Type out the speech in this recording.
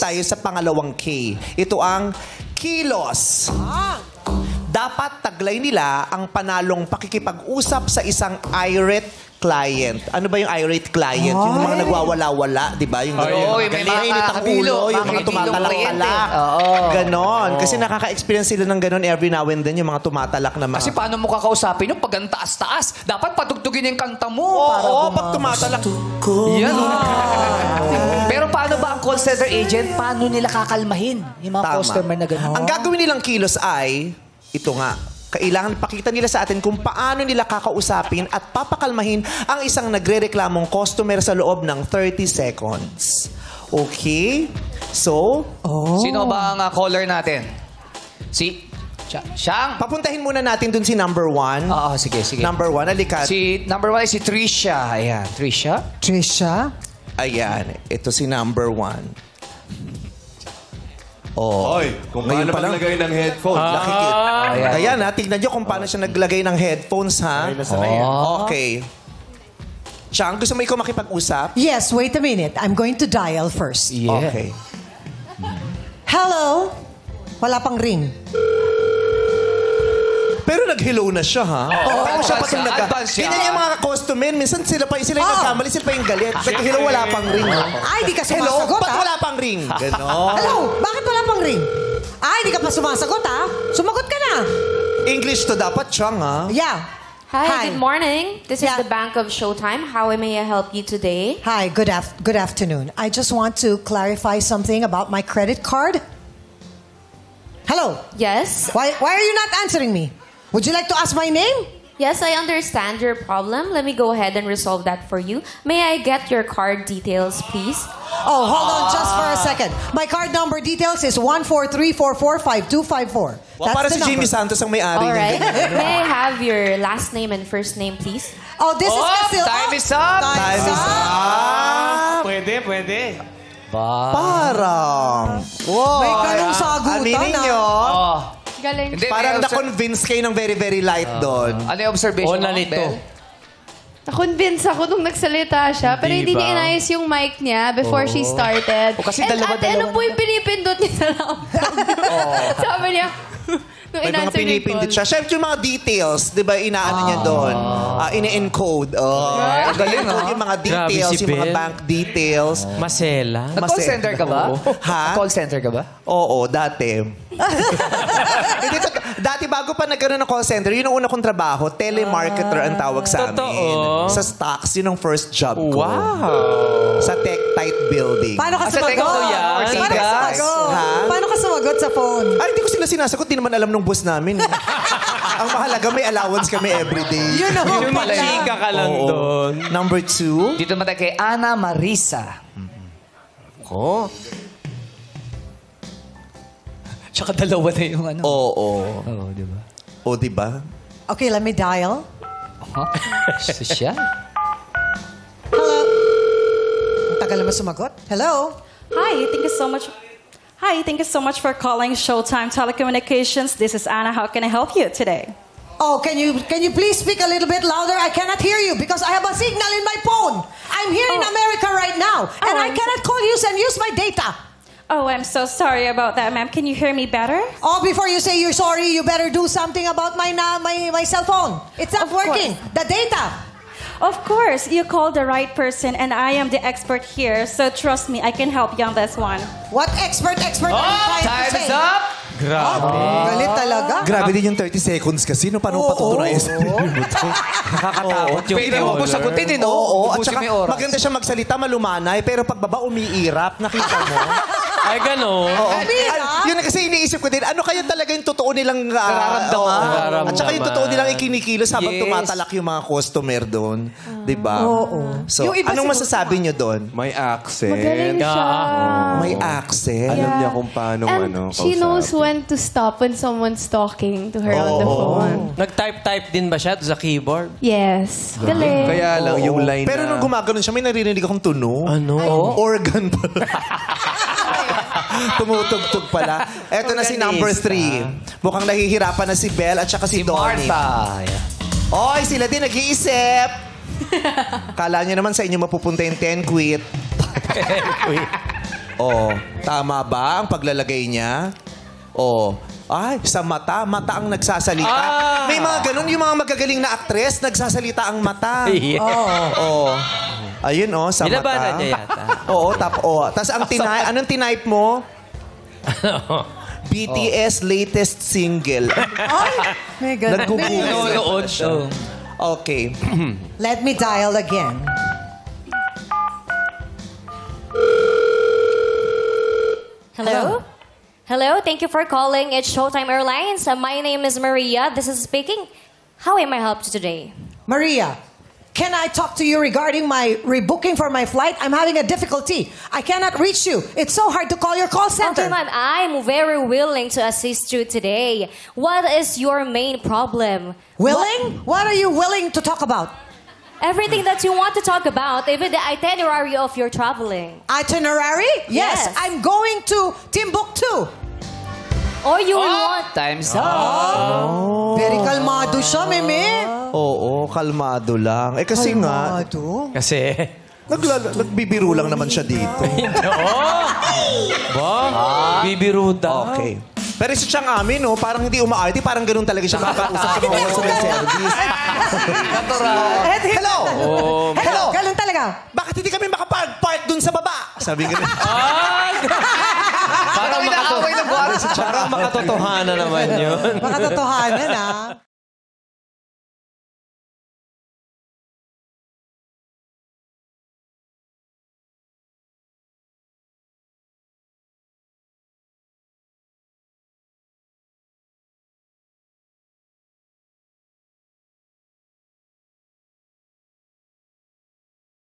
tayo sa pangalawang K. Ito ang kilos. Dapat taglay nila ang panalong pakikipag-usap sa isang irate client. Ano ba yung irate client? Yung mga nagwawala-wala, di ba? Yung may mga init ang ulo, yung mga tumatalak-talak. Ganon. Kasi nakaka-experience sila ng ganon every now and then, yung mga tumatalak na mga... Kasi paano mo kakausapin yung pag ang taas-taas? Dapat patugtugin yung kanta mo. Oo, pag tumatalak. Yan. Pero paano ba ang call center agent? Paano nila kakalmahin yung mga customer na gano'n? Ang gagawin nilang kilos ay, ito nga, kailangan pakita nila sa atin kung paano nila kakausapin at papakalmahin ang isang nagre-reklamong customer sa loob ng 30 seconds. Okay? So, Sino ba ang caller natin? Si Siyang? papuntahin muna natin dun si number 1. Oo, sige. Number 1, alikat. Si number 1 ay si Trisha. Ayan, Trisha. Trisha? Ayan, ito si number 1. Oh. Oy, kung Ngayon paano pa lang. maglagay ng headphone. Nakikita. Ayan. Ayan ha, tignan nyo kung paano siya naglagay ng headphones ha. Okay. Chang, gusto mo ikaw makipag-usap? Yes, wait a minute. I'm going to dial first. Yeah. Okay. Hello? Wala pang ring. Pero nag-hello na siya, ha? Oo, siya pa itong advance siya. Ganyan yung mga customer. Minsan sila pa yung nagkamali, sila pa yung galit. Nag-hello, wala pang ring. Ay, di ka Hello, sumasagot, ba't ha? wala pang ring? Ganon. Hello? Bakit wala pang ring? Ay, di ka pa sumasagot, ha? Sumagot ka na. English to dapat, Chang, ha? Yeah. Hi, good morning. This Yeah. is the Bank of Showtime. How may I help you today? Hi, good afternoon. I just want to clarify something about my credit card. Hello? Yes. Why are you not answering me? Would you like to ask my name? Yes, I understand your problem. Let me go ahead and resolve that for you. May I get your card details, please? Oh, hold on just for a second. My card number details is 143445254. Well, para si Jimmy Santos ang may-ari. All right. ng- May I have your last name and first name, please? Oh, this is still... Time is up! Time is up. Pwede. Parang. Wow. May ganung sagutan, Aminin ah. nyo. Galing. Hindi, Parang may na-convince kayo ng very, very light doon. Ano yung observation mo, Bel? Na-convince ako nung nagsalita siya, pero hindi niya inayos yung mic niya before she started. O, kasi And dalawa-dalawa ano po yung pinipindot niya sa laptop? Sabi niya, nung May mga in-answer niya yung pinipindit call. siya. Siyempre yung mga details, di ba, inaano niya doon. Ine-encode. galing, Ine-encode yung mga details, si yung mga Bel. bank details. Masela. Nag-call center ka ba? Ha? Nag-call center ka ba? Oo, dati. Hindi, dati bago pa nagkaroon ng call center, yun ang una kong trabaho, telemarketer ang tawag sa amin. Totoo? Sa stocks, yun ang first job ko. Wow. Sa Tech Tight Building. Paano ka Sa sumagot? Tecno yan? Paano ka Ortigas? sumagot? Ha? Paano ka sumagot sa phone? Ay, hindi ko sila sinasagot. Di naman alam nung boss namin. Ang mahalaga, may allowance kami everyday. You know Yun pala. pala. Chika ka lang Oo. doon. Number 2. Dito naman tayo kay Ana Marisa. Oh. Tsaka dalawa na yung ano. Oo. Oo, di ba? O, di ba? Okay, let me dial. Siya? Hello? Ang tagal naman sumagot. Hello? Hi, thank you so much. Hi, thank you so much for calling Showtime Telecommunications. This is Anna. How can I help you today? Oh, can you please speak a little bit louder? I cannot hear you because I have a signal in my phone. I'm here in America right now, and I cannot call you and use my data. Oh, I'm so sorry about that, ma'am. Can you hear me better? Oh, before you say you're sorry, you better do something about my cell phone. It's not Of course. working. The data. Of course, you called the right person, and I am the expert here. So trust me, I can help you on this one. What expert are you trying to Time say? is up! Grabe. Galit talaga. Grabe din yung 30 seconds kasi. No, paano patutunayan sa mo to? Nakakatakot yung Pwede mo po caller. sagutin, eh, no? Oo. At Ubusin saka mo yung oras. maganda siya magsalita, malumanay. Pero pagbaba, umiirap. Nakita mo? Ay, gano'n. Oo. Umiirap? Yun kasi iniisip ko din. Ano kaya talaga yung totoo nilang... Nararamdaman. oo. At saka yung totoo Nararamdaman. nilang ikinikilos habang Yes. tumatalak yung mga customer doon. Di ba? Oo. So, Yung iba anong siguro- masasabi nyo doon? May accent. Magaling siya. May accent. Alam niya kung paano And she knows when to stop when someone's talking to her on the phone. Nag-type-type din ba siya sa keyboard? Yes. Galing. Kaya lang yung line Pero nung gumagano'n siya, may naririnig akong tunog. Ano? Organ pala. Tumutugtog pala. Eto na si number 3. Mukhang nahihirapan na si Belle at saka si Si Donnie. Martha. Oy, sila din nag-iisip. Kala nyo naman sa inyo mapupunta yung 10 quit. Oh, tama ba ang paglalagay niya? Oh, ay, sa mata. Mata ang nagsasalita. Ah! May mga ganun, yung mga magagaling na aktres, nagsasalita ang mata. Yeah. Oo. Ayun, oh, sa Nilabanan mata. niya yata. Oo, Tapos anong tinype mo? BTS latest single. Ay, may ganun. Naggugulo. Noon siya. Okay. Let me dial again. Hello? Hello, thank you for calling. It's Showtime Airlines. My name is Maria. This is speaking. How may I help you today? Maria, can I talk to you regarding my rebooking for my flight? I'm having a difficulty. I cannot reach you. It's so hard to call your call center. Okay, ma'am. I'm very willing to assist you today. What is your main problem? Willing? What are you willing to talk about? Everything that you want to talk about, even the itinerary of your traveling. Itinerary? Yes. Yes. I'm going to Timbuktu. Or you want... Time's up. Very kalmado siya, Meme. Oo, kalmado lang. Eh kasi nga, Kalmado? Kasi... nagbibiro lang naman siya dito. Ba? Bibiro daw. Okay. Pero isa siyang amin, no? Parang hindi umaarte. Parang ganun talaga siya makakausap sa mga customer service. Hello! Hello! Ganun talaga. Bakit hindi kami makapag-park dun sa baba? Sabi nga. Parang makatotohanan naman yun. Makatotohanan, ah.